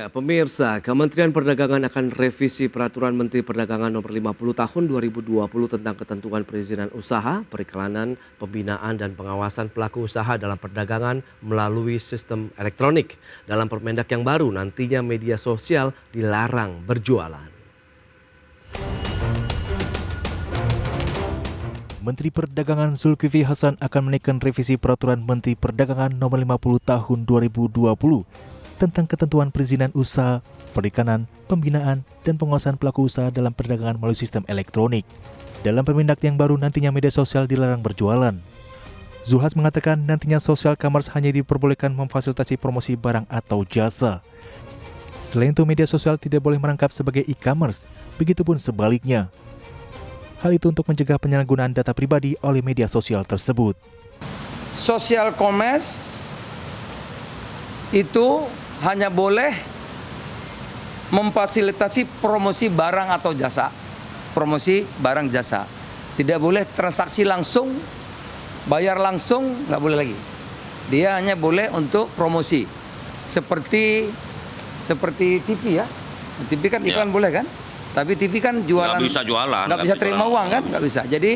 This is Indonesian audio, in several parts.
Ya, pemirsa, Kementerian Perdagangan akan revisi Peraturan Menteri Perdagangan Nomor 50 Tahun 2020 tentang ketentuan perizinan usaha, periklanan, pembinaan, dan pengawasan pelaku usaha dalam perdagangan melalui sistem elektronik. Dalam Permendak yang baru, nantinya media sosial dilarang berjualan. Menteri Perdagangan Zulkifli Hasan akan menaikkan revisi Peraturan Menteri Perdagangan Nomor 50 Tahun 2020 tentang ketentuan perizinan usaha, periklanan, pembinaan, dan pengawasan pelaku usaha dalam perdagangan melalui sistem elektronik. Dalam Permendak yang baru, nantinya media sosial dilarang berjualan. Zulhas mengatakan nantinya social commerce hanya diperbolehkan memfasilitasi promosi barang atau jasa. Selain itu, media sosial tidak boleh merangkap sebagai e-commerce, begitupun sebaliknya. Hal itu untuk mencegah penyalahgunaan data pribadi oleh media sosial tersebut. Social commerce itu hanya boleh memfasilitasi promosi barang atau jasa. Promosi barang jasa. Tidak boleh transaksi langsung, bayar langsung, nggak boleh lagi. Dia hanya boleh untuk promosi. Seperti TV ya. TV kan iklan boleh kan? Tapi TV kan jualan. Nggak bisa jualan. Nggak bisa terima uang kan? Nggak bisa. Jadi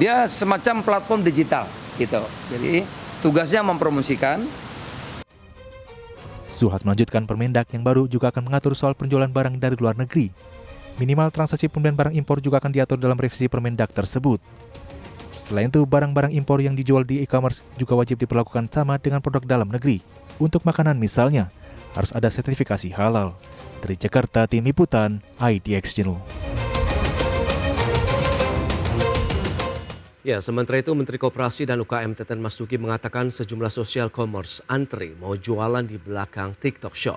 dia semacam platform digital gitu. Jadi tugasnya mempromosikan. Zulhas melanjutkan Permendak yang baru juga akan mengatur soal penjualan barang dari luar negeri. Minimal transaksi pembelian barang impor juga akan diatur dalam revisi Permendak tersebut. Selain itu, barang-barang impor yang dijual di e-commerce juga wajib diperlakukan sama dengan produk dalam negeri. Untuk makanan misalnya, harus ada sertifikasi halal. Dari Jakarta, Tim Liputan, IDX Channel. Ya, sementara itu Menteri Koperasi dan UKM Teten Mas Duki mengatakan sejumlah social commerce antri mau jualan di belakang TikTok Shop.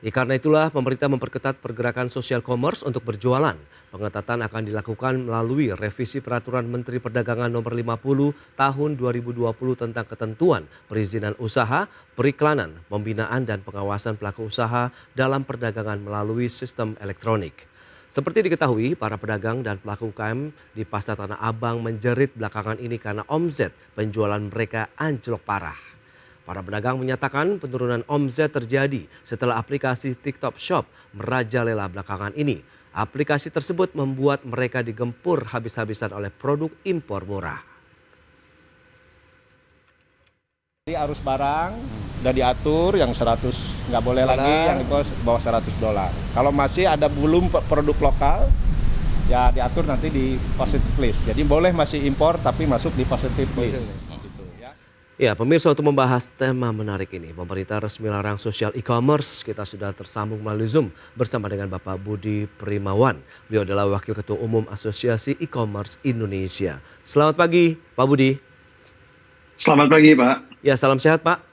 Ya, karena itulah pemerintah memperketat pergerakan social commerce untuk berjualan. Pengetatan akan dilakukan melalui revisi Peraturan Menteri Perdagangan Nomor 50 Tahun 2020 tentang ketentuan perizinan usaha, periklanan, pembinaan, dan pengawasan pelaku usaha dalam perdagangan melalui sistem elektronik. Seperti diketahui, para pedagang dan pelaku UKM di Pasar Tanah Abang menjerit belakangan ini karena omset penjualan mereka anjlok parah. Para pedagang menyatakan penurunan omset terjadi setelah aplikasi TikTok Shop merajalela belakangan ini. Aplikasi tersebut membuat mereka digempur habis-habisan oleh produk impor murah. Jadi arus barang udah diatur, yang 100 nggak boleh lagi, yang di bawah $100. Kalau masih ada belum produk lokal, ya diatur nanti di positive list. Jadi boleh masih impor tapi masuk di positive list. Gitu, ya. Ya, pemirsa, untuk membahas tema menarik ini, pemerintah resmi larang sosial e-commerce. Kita sudah tersambung melalui Zoom bersama dengan Bapak Budi Primawan. Beliau adalah Wakil Ketua Umum Asosiasi E-commerce Indonesia. Selamat pagi, Pak Budi. Selamat pagi, Pak. Ya, salam sehat, Pak.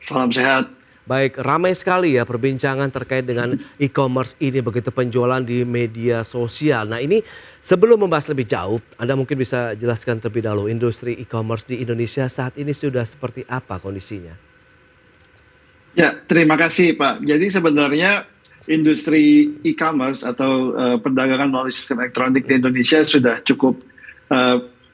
Salam sehat. Baik, ramai sekali ya perbincangan terkait dengan e-commerce ini, begitu penjualan di media sosial. Nah, ini sebelum membahas lebih jauh, Anda mungkin bisa jelaskan terlebih dahulu industri e-commerce di Indonesia saat ini sudah seperti apa kondisinya? Ya, terima kasih, Pak. Jadi sebenarnya industri e-commerce atau perdagangan melalui sistem elektronik di Indonesia sudah cukup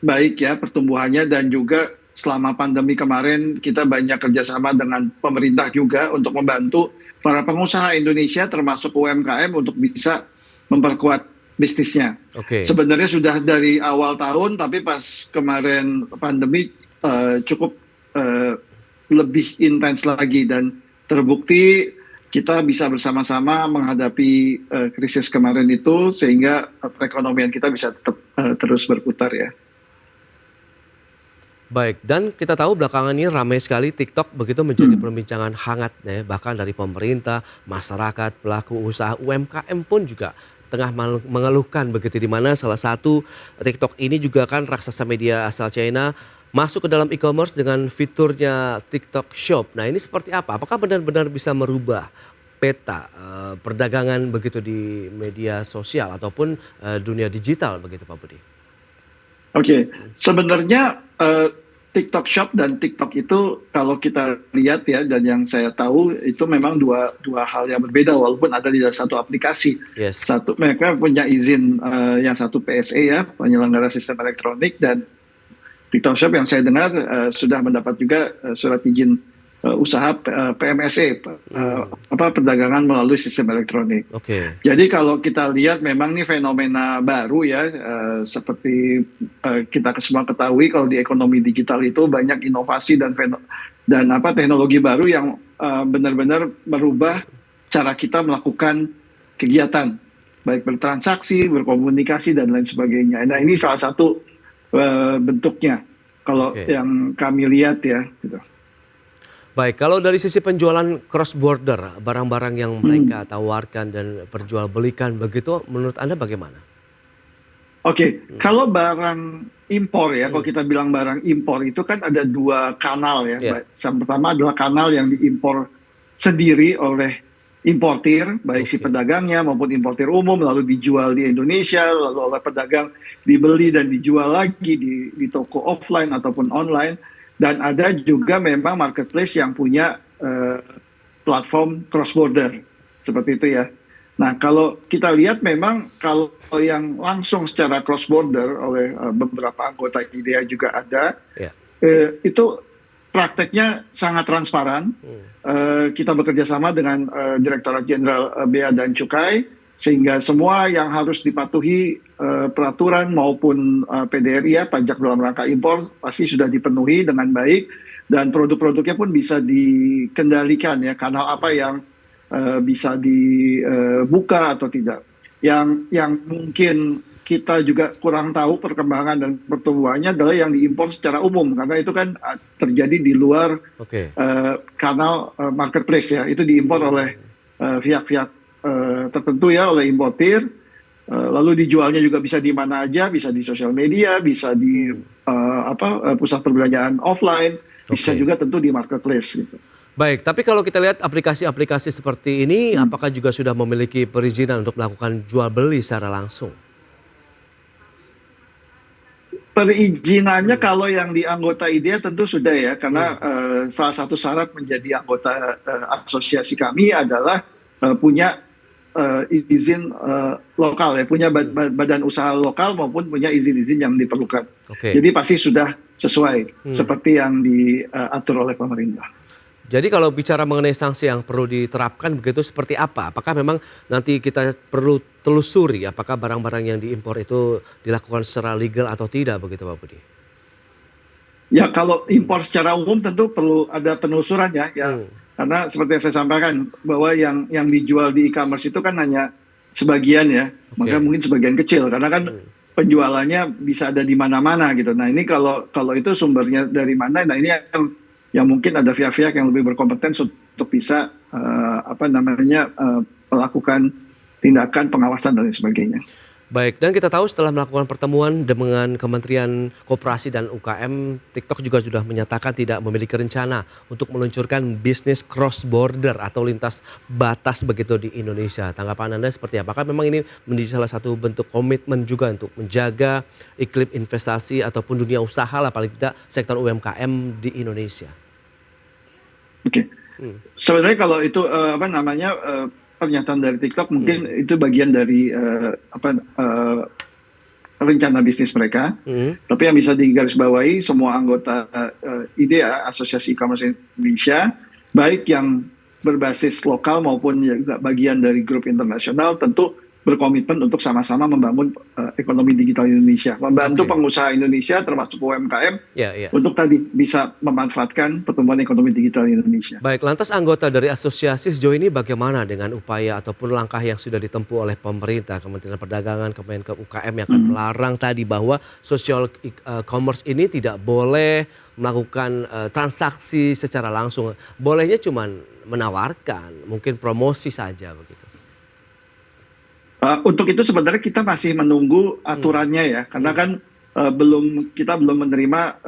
baik ya pertumbuhannya, dan juga selama pandemi kemarin kita banyak kerjasama dengan pemerintah juga untuk membantu para pengusaha Indonesia termasuk UMKM untuk bisa memperkuat bisnisnya. Sebenarnya sudah dari awal tahun, tapi pas kemarin pandemi cukup lebih intens lagi, dan terbukti kita bisa bersama-sama menghadapi krisis kemarin itu sehingga perekonomian kita bisa tetap terus berputar ya. Baik, dan kita tahu belakangan ini ramai sekali TikTok begitu menjadi perbincangan hangat ya, bahkan dari pemerintah, masyarakat, pelaku usaha, UMKM pun juga tengah mengeluhkan begitu, di mana salah satu TikTok ini juga kan raksasa media asal China masuk ke dalam e-commerce dengan fiturnya TikTok Shop. Nah, ini seperti apa? Apakah benar-benar bisa merubah peta perdagangan begitu di media sosial ataupun dunia digital begitu, Pak Budi? Oke, sebenarnya TikTok Shop dan TikTok itu kalau kita lihat ya, dan yang saya tahu itu memang dua hal yang berbeda walaupun ada di dalam satu aplikasi. Satu mereka punya izin, yang satu PSE ya, penyelenggara sistem elektronik, dan TikTok Shop yang saya dengar sudah mendapat juga surat izin usaha PMSE, perdagangan melalui sistem elektronik. Oke. Jadi kalau kita lihat memang ini fenomena baru ya, seperti kita semua ketahui kalau di ekonomi digital itu banyak inovasi dan teknologi baru yang benar-benar merubah cara kita melakukan kegiatan, baik bertransaksi, berkomunikasi dan lain sebagainya. Nah ini salah satu bentuknya kalau yang kami lihat ya. Gitu. Baik, kalau dari sisi penjualan cross border, barang-barang yang mereka tawarkan dan perjualbelikan begitu, menurut Anda bagaimana? Kalau barang impor ya, kalau kita bilang barang impor itu kan ada dua kanal ya. Yang pertama adalah kanal yang diimpor sendiri oleh importir, baik si pedagangnya maupun importir umum, lalu dijual di Indonesia, lalu oleh pedagang dibeli dan dijual lagi di toko offline ataupun online. Dan ada juga memang marketplace yang punya platform cross border seperti itu ya. Nah kalau kita lihat memang kalau yang langsung secara cross border oleh beberapa anggota IDEA juga ada, itu prakteknya sangat transparan. Kita bekerja sama dengan Direktorat Jenderal Bea dan Cukai, sehingga semua yang harus dipatuhi peraturan maupun PDRI ya, pajak dalam rangka impor pasti sudah dipenuhi dengan baik, dan produk-produknya pun bisa dikendalikan ya, kanal apa yang bisa dibuka atau tidak. Yang mungkin kita juga kurang tahu perkembangan dan pertumbuhannya adalah yang diimpor secara umum, karena itu kan terjadi di luar kanal marketplace ya, itu diimpor oleh pihak-pihak tertentu ya, oleh importir, lalu dijualnya juga bisa di mana aja, bisa di sosial media, bisa di pusat perbelanjaan offline, bisa juga tentu di marketplace gitu. Baik, tapi kalau kita lihat aplikasi-aplikasi seperti ini, apakah juga sudah memiliki perizinan untuk melakukan jual beli secara langsung? Perizinannya kalau yang di anggota IDEA tentu sudah ya, karena salah satu syarat menjadi anggota asosiasi kami adalah punya izin lokal ya, punya badan usaha lokal maupun punya izin-izin yang diperlukan. Jadi pasti sudah sesuai seperti yang diatur oleh pemerintah. Jadi kalau bicara mengenai sanksi yang perlu diterapkan begitu seperti apa? Apakah memang nanti kita perlu telusuri apakah barang-barang yang diimpor itu dilakukan secara legal atau tidak begitu Pak Budi? Ya kalau impor secara umum tentu perlu ada penelusuran ya. Karena seperti yang saya sampaikan bahwa yang dijual di e-commerce itu kan hanya sebagian ya, maka mungkin sebagian kecil karena kan penjualannya bisa ada di mana-mana gitu. Nah ini kalau itu sumbernya dari mana? Nah ini yang mungkin ada pihak-pihak yang lebih berkompeten untuk bisa melakukan tindakan pengawasan dan sebagainya. Baik, dan kita tahu setelah melakukan pertemuan dengan Kementerian Koperasi dan UKM, TikTok juga sudah menyatakan tidak memiliki rencana untuk meluncurkan bisnis cross border atau lintas batas begitu di Indonesia. Tanggapan Anda seperti apa? Apakah memang ini menjadi salah satu bentuk komitmen juga untuk menjaga iklim investasi ataupun dunia usaha lah paling tidak sektor UMKM di Indonesia? Sebenarnya kalau itu pernyataan dari TikTok mungkin itu bagian dari rencana bisnis mereka. Tapi yang bisa digarisbawahi semua anggota IDEA, Asosiasi E-commerce Indonesia, baik yang berbasis lokal maupun juga bagian dari grup internasional, tentu berkomitmen untuk sama-sama membangun ekonomi digital Indonesia, membantu pengusaha Indonesia termasuk UMKM untuk tadi bisa memanfaatkan pertumbuhan ekonomi digital Indonesia. Baik, lantas anggota dari asosiasi sejauh ini bagaimana dengan upaya ataupun langkah yang sudah ditempuh oleh pemerintah, Kementerian Perdagangan, Kemenko UKM yang akan melarang tadi bahwa social commerce ini tidak boleh melakukan transaksi secara langsung, bolehnya cuma menawarkan, mungkin promosi saja begitu. Untuk itu sebenarnya kita masih menunggu aturannya ya, karena kan kita belum menerima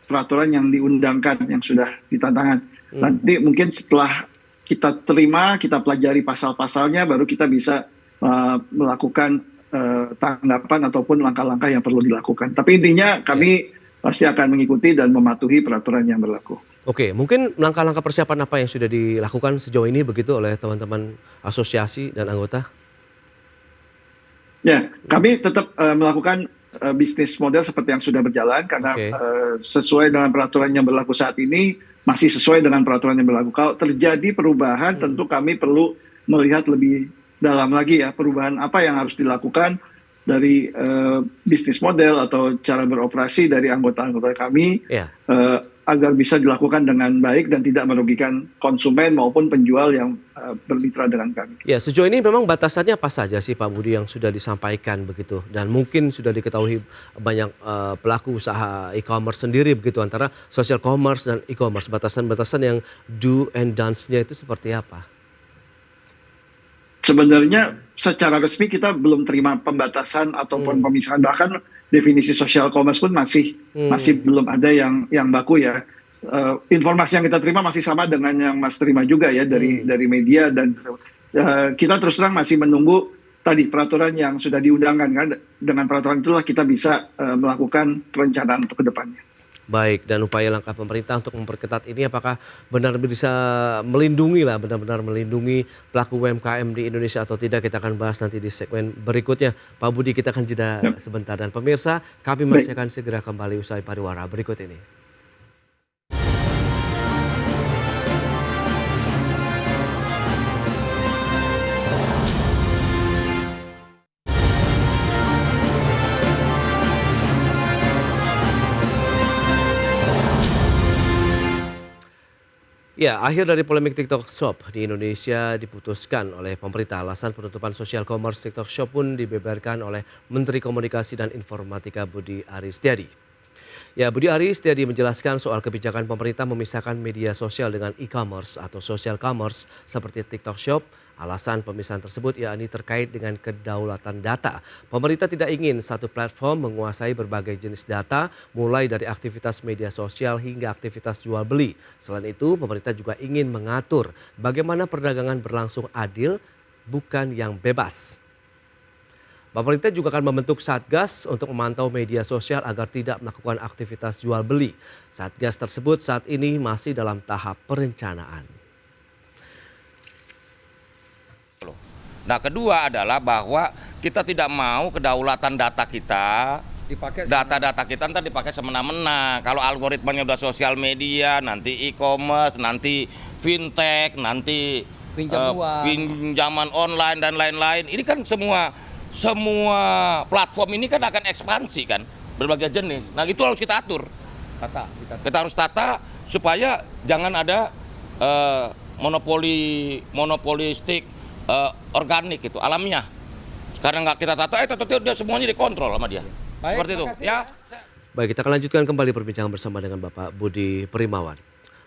peraturan yang diundangkan yang sudah ditantangan. Nanti mungkin setelah kita terima, kita pelajari pasal-pasalnya, baru kita bisa melakukan tanggapan ataupun langkah-langkah yang perlu dilakukan. Tapi intinya kami pasti akan mengikuti dan mematuhi peraturan yang berlaku. Oke, mungkin langkah-langkah persiapan apa yang sudah dilakukan sejauh ini begitu oleh teman-teman asosiasi dan anggota? Ya, kami tetap melakukan bisnis model seperti yang sudah berjalan karena Oke. sesuai dengan peraturan yang berlaku saat ini masih sesuai dengan peraturan yang berlaku. Kalau terjadi perubahan, tentu kami perlu melihat lebih dalam lagi ya perubahan apa yang harus dilakukan dari bisnis model atau cara beroperasi dari anggota-anggota kami Ya. agar bisa dilakukan dengan baik dan tidak merugikan konsumen maupun penjual yang bermitra dengan kami. Ya, sejauh ini memang batasannya apa saja sih Pak Budi yang sudah disampaikan begitu dan mungkin sudah diketahui banyak pelaku usaha e-commerce sendiri begitu antara social commerce dan e-commerce, batasan-batasan yang do and don'ts-nya itu seperti apa? Sebenarnya secara resmi kita belum terima pembatasan ataupun pemisahan, bahkan definisi social commerce pun masih belum ada yang baku ya. Informasi yang kita terima masih sama dengan yang Mas terima juga ya dari media dan kita terus terang masih menunggu tadi peraturan yang sudah diundangkan kan. Dengan peraturan itulah kita bisa melakukan perencanaan untuk kedepannya. Baik, dan upaya langkah pemerintah untuk memperketat ini apakah benar bisa melindungi lah, benar-benar melindungi pelaku UMKM di Indonesia atau tidak, kita akan bahas nanti di segmen berikutnya. Pak Budi, kita akan jeda sebentar dan pemirsa kami masih akan segera kembali usai pariwara berikut ini. Ya, akhir dari polemik TikTok Shop di Indonesia diputuskan oleh pemerintah. Alasan penutupan social commerce TikTok Shop pun dibeberkan oleh Menteri Komunikasi dan Informatika Budi Aris Setiadi. Ya, Budi Aris Setiadi menjelaskan soal kebijakan pemerintah memisahkan media sosial dengan e-commerce atau social commerce seperti TikTok Shop. Alasan pemisahan tersebut yakni terkait dengan kedaulatan data. Pemerintah tidak ingin satu platform menguasai berbagai jenis data, mulai dari aktivitas media sosial hingga aktivitas jual beli. Selain itu, pemerintah juga ingin mengatur bagaimana perdagangan berlangsung adil, bukan yang bebas. Pemerintah juga akan membentuk Satgas untuk memantau media sosial agar tidak melakukan aktivitas jual beli. Satgas tersebut saat ini masih dalam tahap perencanaan. Nah, kedua adalah bahwa kita tidak mau kedaulatan data kita, data-data kita ntar dipakai semena-mena. Kalau algoritmanya udah sosial media, nanti e-commerce, nanti fintech, nanti pinjaman online dan lain-lain. Ini kan semua platform ini kan akan ekspansi kan, berbagai jenis. Nah, itu harus kita atur. Kita harus tata supaya jangan ada monopolistik organik gitu, alamiah. Sekarang nggak kita tata, dia semuanya dikontrol sama dia. Baik, seperti itu. Ya. Baik, kita akan lanjutkan kembali perbincangan bersama dengan Bapak Budi Primawan.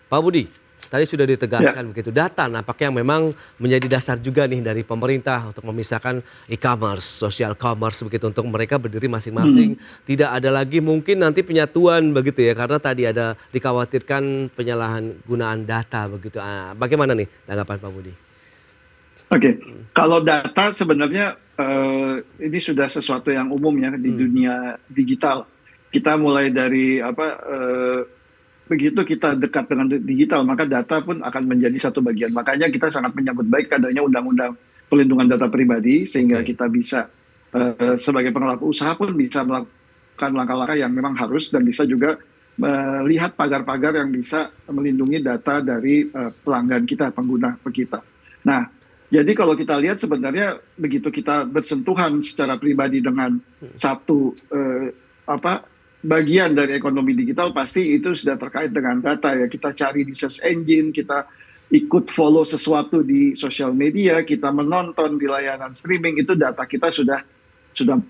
Pak Budi, tadi sudah ditegaskan begitu, data nampaknya memang menjadi dasar juga nih dari pemerintah untuk memisahkan e-commerce, social commerce begitu untuk mereka berdiri masing-masing. Tidak ada lagi mungkin nanti penyatuan begitu ya, karena tadi ada dikhawatirkan penyalahgunaan data begitu. Bagaimana nih tanggapan Pak Budi? Oke, kalau data sebenarnya ini sudah sesuatu yang umum ya di dunia digital. Kita mulai dari begitu kita dekat dengan digital, maka data pun akan menjadi satu bagian. Makanya kita sangat menyambut baik adanya undang-undang pelindungan data pribadi sehingga kita bisa sebagai pelaku usaha pun bisa melakukan langkah-langkah yang memang harus dan bisa juga melihat pagar-pagar yang bisa melindungi data dari pelanggan kita, pengguna kita. Nah, jadi kalau kita lihat sebenarnya begitu kita bersentuhan secara pribadi dengan satu bagian dari ekonomi digital, pasti itu sudah terkait dengan data ya. Kita cari di search engine, kita ikut follow sesuatu di sosial media, kita menonton di layanan streaming, itu data kita sudah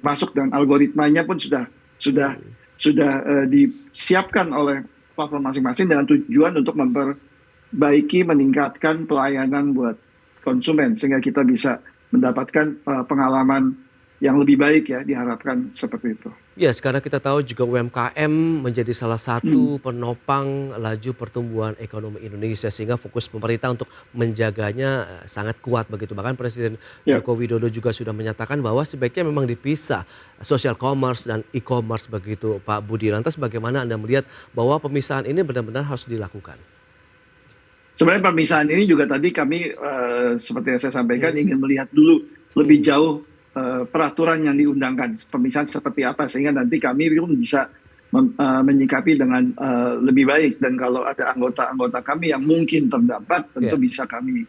masuk dan algoritmanya pun sudah disiapkan oleh platform masing-masing dengan tujuan untuk memperbaiki, meningkatkan pelayanan buat konsumen sehingga kita bisa mendapatkan pengalaman yang lebih baik ya, diharapkan seperti itu. Ya, sekarang kita tahu juga UMKM menjadi salah satu penopang laju pertumbuhan ekonomi Indonesia sehingga fokus pemerintah untuk menjaganya sangat kuat begitu. Bahkan Presiden Joko Widodo juga sudah menyatakan bahwa sebaiknya memang dipisah social commerce dan e-commerce begitu, Pak Budi. Lantas bagaimana Anda melihat bahwa pemisahan ini benar-benar harus dilakukan? Sebenarnya pemisahan ini juga tadi kami seperti yang saya sampaikan ingin melihat dulu lebih jauh peraturan yang diundangkan, pemisahan seperti apa, sehingga nanti kami pun bisa menyikapi dengan lebih baik. Dan kalau ada anggota-anggota kami yang mungkin terdampak, tentu bisa kami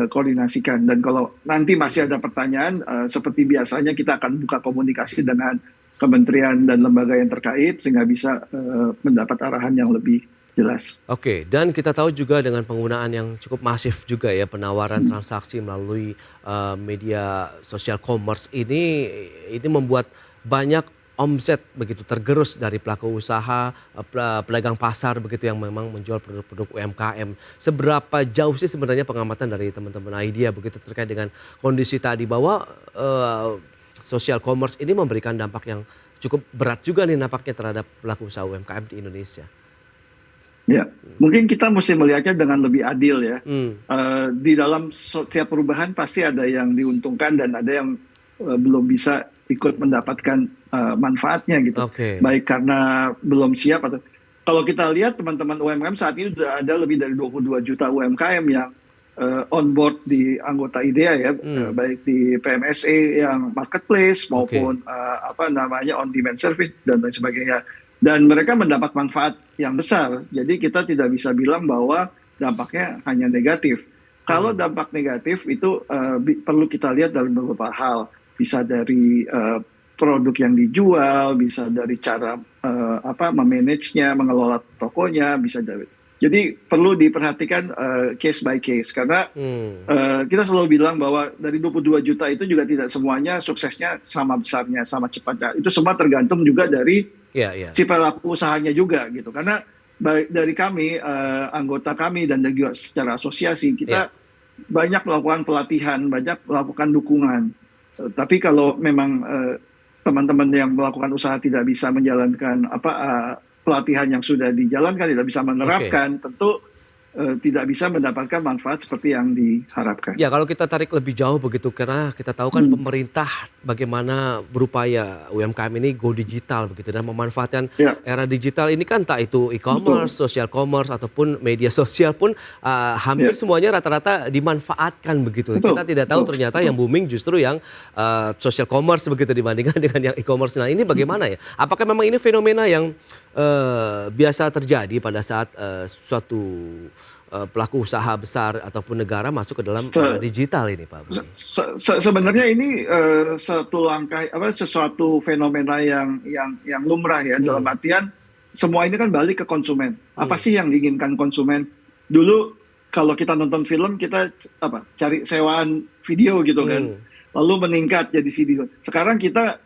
koordinasikan. Dan kalau nanti masih ada pertanyaan, seperti biasanya kita akan buka komunikasi dengan kementerian dan lembaga yang terkait sehingga bisa mendapat arahan yang lebih jelas. Oke, dan kita tahu juga dengan penggunaan yang cukup masif juga ya penawaran transaksi melalui media sosial commerce ini membuat banyak omset begitu tergerus dari pelaku usaha, pedagang pasar begitu yang memang menjual produk-produk UMKM. Seberapa jauh sih sebenarnya pengamatan dari teman-teman Idea begitu terkait dengan kondisi tadi bahwa social commerce ini memberikan dampak yang cukup berat juga nih nampaknya terhadap pelaku usaha UMKM di Indonesia? Ya, mungkin kita mesti melihatnya dengan lebih adil ya. Di dalam setiap perubahan pasti ada yang diuntungkan dan ada yang belum bisa ikut mendapatkan manfaatnya gitu. Baik karena belum siap atau kalau kita lihat teman-teman UMKM saat ini sudah ada lebih dari 22 juta UMKM yang on board di anggota IDEA ya, baik di PMSE yang marketplace maupun on demand service dan lain sebagainya. Dan mereka mendapat manfaat yang besar. Jadi kita tidak bisa bilang bahwa dampaknya hanya negatif. Kalau dampak negatif itu perlu kita lihat dari beberapa hal. Bisa dari produk yang dijual, bisa dari cara memanagenya, mengelola tokonya, bisa dari. Jadi perlu diperhatikan case by case karena kita selalu bilang bahwa dari 22 juta itu juga tidak semuanya suksesnya sama besarnya, sama cepatnya. Itu semua tergantung juga dari si pelaku usahanya juga gitu. Karena baik dari kami, anggota kami dan juga secara asosiasi kita banyak melakukan pelatihan, banyak melakukan dukungan. Tapi kalau memang teman-teman yang melakukan usaha tidak bisa menjalankan pelatihan yang sudah dijalankan, tidak bisa menerapkan, tentu tidak bisa mendapatkan manfaat seperti yang diharapkan. Ya, kalau kita tarik lebih jauh begitu, karena kita tahu kan pemerintah bagaimana berupaya UMKM ini go digital begitu dan memanfaatkan era digital ini kan, entah itu e-commerce, social commerce ataupun media sosial pun hampir semuanya rata-rata dimanfaatkan begitu. Kita tidak tahu ternyata yang booming justru yang social commerce begitu dibandingkan dengan yang e-commerce. Nah, ini bagaimana ya? Apakah memang ini fenomena yang biasa terjadi pada saat suatu pelaku usaha besar ataupun negara masuk ke dalam digital ini, Pak Budi? Sebenarnya ini sesuatu fenomena yang lumrah ya, dalam artian semua ini kan balik ke konsumen. Apa sih yang diinginkan konsumen? Dulu kalau kita nonton film kita cari sewaan video gitu kan, lalu meningkat jadi CD. Sekarang kita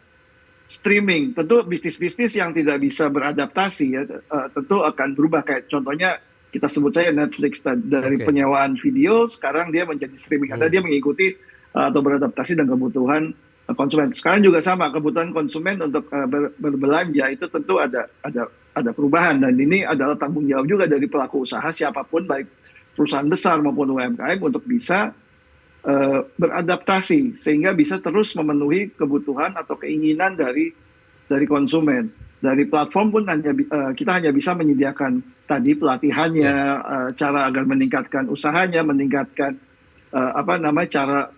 streaming, tentu bisnis-bisnis yang tidak bisa beradaptasi ya tentu akan berubah. Kayak contohnya kita sebut saja Netflix, dari penyewaan video sekarang dia menjadi streaming karena dia mengikuti atau beradaptasi dengan kebutuhan konsumen. Sekarang juga sama, kebutuhan konsumen untuk berbelanja itu tentu ada perubahan, dan ini adalah tanggung jawab juga dari pelaku usaha siapapun, baik perusahaan besar maupun UMKM, untuk bisa beradaptasi sehingga bisa terus memenuhi kebutuhan atau keinginan dari konsumen. Dari platform pun kita hanya bisa menyediakan tadi pelatihannya, cara agar meningkatkan usahanya, meningkatkan cara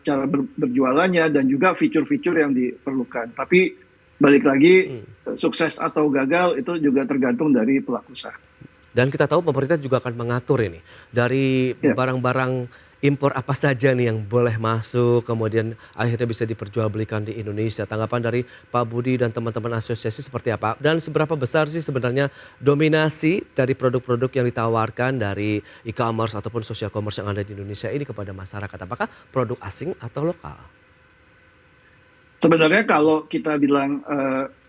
berjualannya, dan juga fitur-fitur yang diperlukan. Tapi balik lagi, sukses atau gagal itu juga tergantung dari pelaku usaha. Dan kita tahu pemerintah juga akan mengatur ini dari barang-barang impor apa saja nih yang boleh masuk, kemudian akhirnya bisa diperjualbelikan di Indonesia. Tanggapan dari Pak Budi dan teman-teman asosiasi seperti apa? Dan seberapa besar sih sebenarnya dominasi dari produk-produk yang ditawarkan dari e-commerce ataupun social commerce yang ada di Indonesia ini kepada masyarakat? Apakah produk asing atau lokal? Sebenarnya kalau kita bilang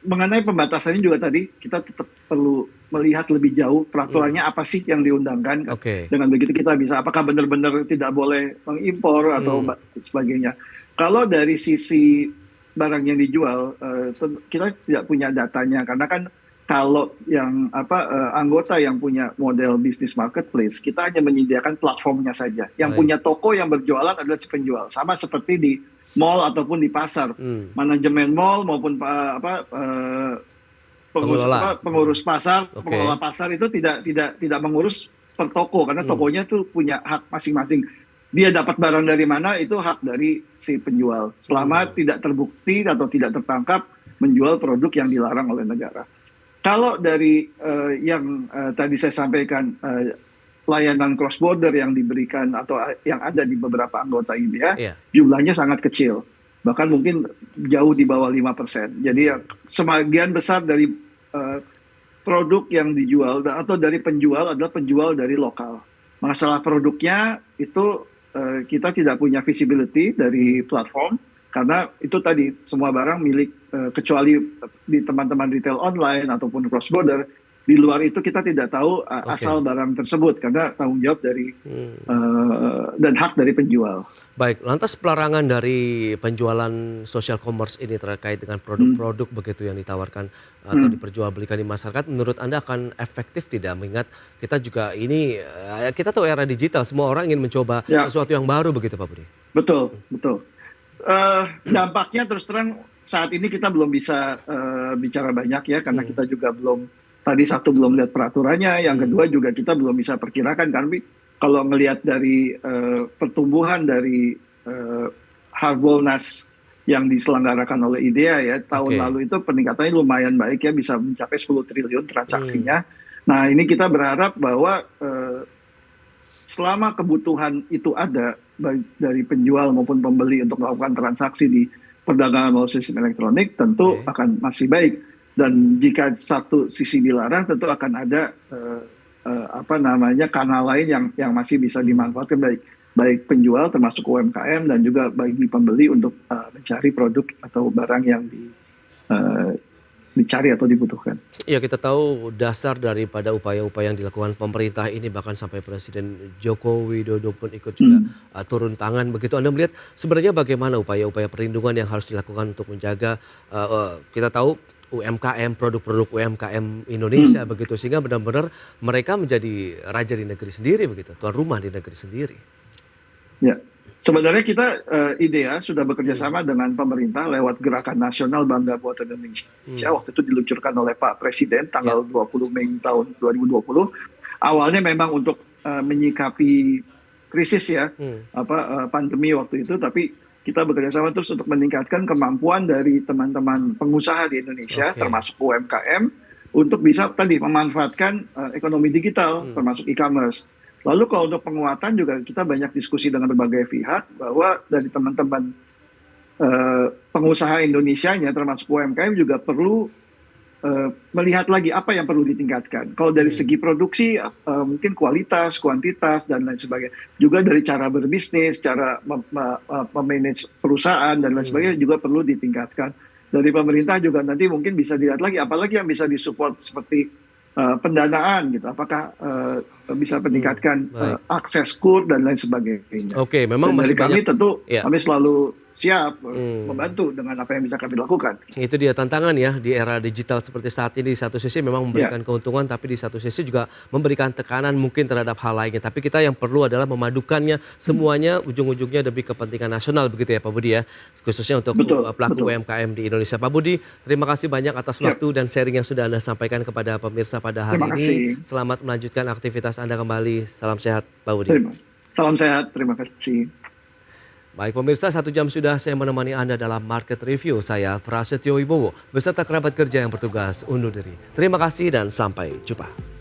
mengenai pembatasannya juga tadi kita tetap perlu melihat lebih jauh peraturannya apa sih yang diundangkan. Dengan begitu kita bisa apakah benar-benar tidak boleh mengimpor atau sebagainya. Kalau dari sisi barang yang dijual, kita tidak punya datanya karena kan kalau yang anggota yang punya model bisnis marketplace, kita hanya menyediakan platformnya saja. Yang punya toko yang berjualan adalah si penjual, sama seperti di mall ataupun di pasar. Manajemen mall maupun pengurus pasar, pengelola pasar itu tidak mengurus per toko karena tokonya tuh punya hak masing-masing. dia dapat barang dari mana itu hak dari si penjual. Selama tidak terbukti atau tidak tertangkap menjual produk yang dilarang oleh negara. Kalau dari yang tadi saya sampaikan layanan cross border yang diberikan atau yang ada di beberapa anggota IDEA, jumlahnya sangat kecil. Bahkan mungkin jauh di bawah 5%. Jadi sebagian besar dari produk yang dijual atau dari penjual adalah penjual dari lokal. Masalah produknya itu kita tidak punya visibility dari platform karena itu tadi semua barang milik kecuali di teman-teman retail online ataupun cross border, di luar itu kita tidak tahu asal barang tersebut karena tanggung jawab dari dan hak dari penjual. Baik, lantas pelarangan dari penjualan social commerce ini terkait dengan produk-produk begitu yang ditawarkan atau diperjualbelikan di masyarakat, menurut Anda akan efektif tidak? Mengingat kita juga ini, kita tahu era digital, semua orang ingin mencoba sesuatu yang baru begitu Pak Budi? Betul. Dampaknya terus terang saat ini kita belum bisa bicara banyak ya, karena kita juga belum, tadi satu belum lihat peraturannya, yang kedua juga kita belum bisa perkirakan, tapi kalau ngelihat dari pertumbuhan dari Harbolnas yang diselenggarakan oleh IDEA ya, tahun lalu itu peningkatannya lumayan baik ya, bisa mencapai 10 triliun transaksinya. Nah ini kita berharap bahwa selama kebutuhan itu ada baik dari penjual maupun pembeli untuk melakukan transaksi di perdagangan melalui sistem elektronik, tentu akan masih baik. Dan jika satu sisi dilarang, tentu akan ada kanal lain yang masih bisa dimanfaatkan baik penjual termasuk UMKM dan juga bagi pembeli untuk mencari produk atau barang yang dicari atau dibutuhkan. Ya, kita tahu dasar daripada upaya-upaya yang dilakukan pemerintah ini, bahkan sampai Presiden Joko Widodo pun ikut juga turun tangan begitu. Anda melihat sebenarnya bagaimana upaya-upaya perlindungan yang harus dilakukan untuk menjaga kita tahu UMKM, produk-produk UMKM Indonesia begitu, sehingga benar-benar mereka menjadi raja di negeri sendiri begitu, tuan rumah di negeri sendiri. Ya, sebenarnya kita IDEA sudah bekerja sama dengan pemerintah lewat Gerakan Nasional Bangga Buatan Indonesia. Waktu itu diluncurkan oleh Pak Presiden tanggal 20 Mei tahun 2020. Awalnya memang untuk menyikapi krisis ya, pandemi waktu itu, tapi kita bekerja sama terus untuk meningkatkan kemampuan dari teman-teman pengusaha di Indonesia, termasuk UMKM, untuk bisa tadi memanfaatkan ekonomi digital, termasuk e-commerce. Lalu kalau untuk penguatan juga kita banyak diskusi dengan berbagai pihak bahwa dari teman-teman pengusaha Indonesianya, termasuk UMKM juga perlu melihat lagi apa yang perlu ditingkatkan. Kalau dari segi produksi, mungkin kualitas, kuantitas, dan lain sebagainya. Juga dari cara berbisnis, cara memanage perusahaan, dan lain sebagainya juga perlu ditingkatkan. Dari pemerintah juga nanti mungkin bisa dilihat lagi, apalagi yang bisa disupport seperti pendanaan gitu. Apakah bisa meningkatkan akses kur dan lain sebagainya. Oke, memang dan masih dari kami banyak, tentu kami selalu siap membantu dengan apa yang bisa kami lakukan. Itu dia tantangan ya di era digital seperti saat ini. Di satu sisi memang memberikan keuntungan, tapi di satu sisi juga memberikan tekanan mungkin terhadap hal lainnya. Tapi kita yang perlu adalah memadukannya semuanya, ujung-ujungnya demi kepentingan nasional begitu ya Pak Budi ya, khususnya untuk pelaku UMKM di Indonesia. Pak Budi, terima kasih banyak atas waktu dan sharing yang sudah Anda sampaikan kepada pemirsa pada hari ini. Selamat melanjutkan aktivitas Anda kembali. Salam sehat Pak Budi. Salam sehat, terima kasih. Baik pemirsa, 1 jam sudah saya menemani Anda dalam Market Review. Saya Prasetyo Wibowo beserta kerabat kerja yang bertugas undur diri. Terima kasih dan sampai jumpa.